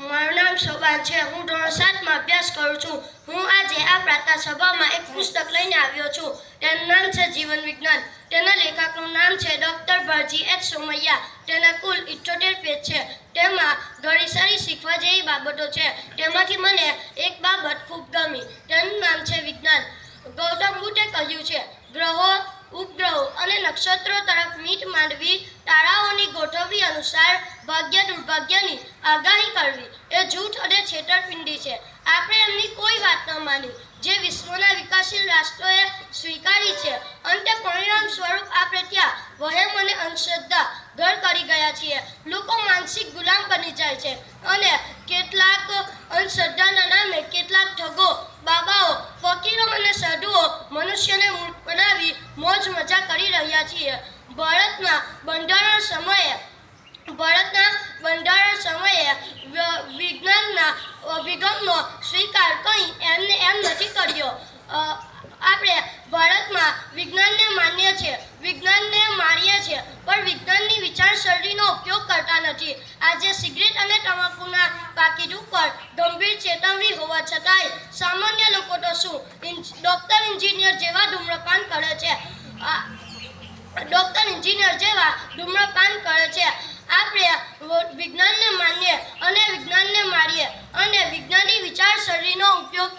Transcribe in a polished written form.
મારું નામ શોભાન છે. હું ધોરણ 7માં અભ્યાસ કરું છું. હું આજે આ પ્રાર્થના સભામાં એક પુસ્તક લઈને આવ્યો છું. તેનું નામ છે જીવન વિજ્ઞાન. તેના લેખકનું નામ છે ડૉક્ટર ભરજી એચ સોમૈયા. તેના કુલ 78 પેજ છે. તેમાં ઘણી સારી શીખવા જેવી બાબતો છે. તેમાંથી મને એક બાબત ખૂબ ગમી. તેનું નામ છે વિજ્ઞાન. ગૌતમ બુદ્ધે કહ્યું છે, ગ્રહો, ઉપગ્રહો અને નક્ષત્રો તરફ મીટ માંડવી, તારાઓની ગોઠવણી અનુસાર ભાગ્ય દુર્ભાગ્યની આગાહી કરવી એ જૂઠ અને છેતરપિંડી છે. આપણે એમની કોઈ વાત ન માની જે વિશ્વના વિકાસશીલ રાષ્ટ્રોએ સ્વીકારી છે. અંતે પરિણામ સ્વરૂપ આપણે ત્યાં વહેમ અને અંધશ્રદ્ધા ઘર કરી ગયા છીએ. લોકો માનસિક ગુલામ બની જાય છે અને કેટલાક અંધશ્રદ્ધાના નામે કેટલાક ઠગો, બાબાઓ, ફકીરો અને સાધુઓ મનુષ્યને મૂર્ખ બનાવી મોજ મજા કરી રહ્યા છીએ. ભારતના બંધારણ સમયે વિજ્ઞાનના અભિગમનો સ્વીકાર કંઈ એમને એમ નથી કર્યો. આપણે ભારતમાં વિજ્ઞાનને માનીએ છીએ, વિજ્ઞાનને મારીએ છીએ, પણ વિજ્ઞાનની વિચારસરણીનો ઉપયોગ કરતા નથી. આજે સિગરેટ અને તમાકુના પાકીટ ઉપર ગંભીર ચેતવણી હોવા છતાંય સામાન્ય લોકો તો શું, ડૉક્ટર એન્જિનિયર જેવા ધૂમ્રપાન કરે છે. આપણે વિજ્ઞાનને માનીએ અને વિજ્ઞાનને મારીએ અને વિજ્ઞાનની વિચારસરણીનો ઉપયોગ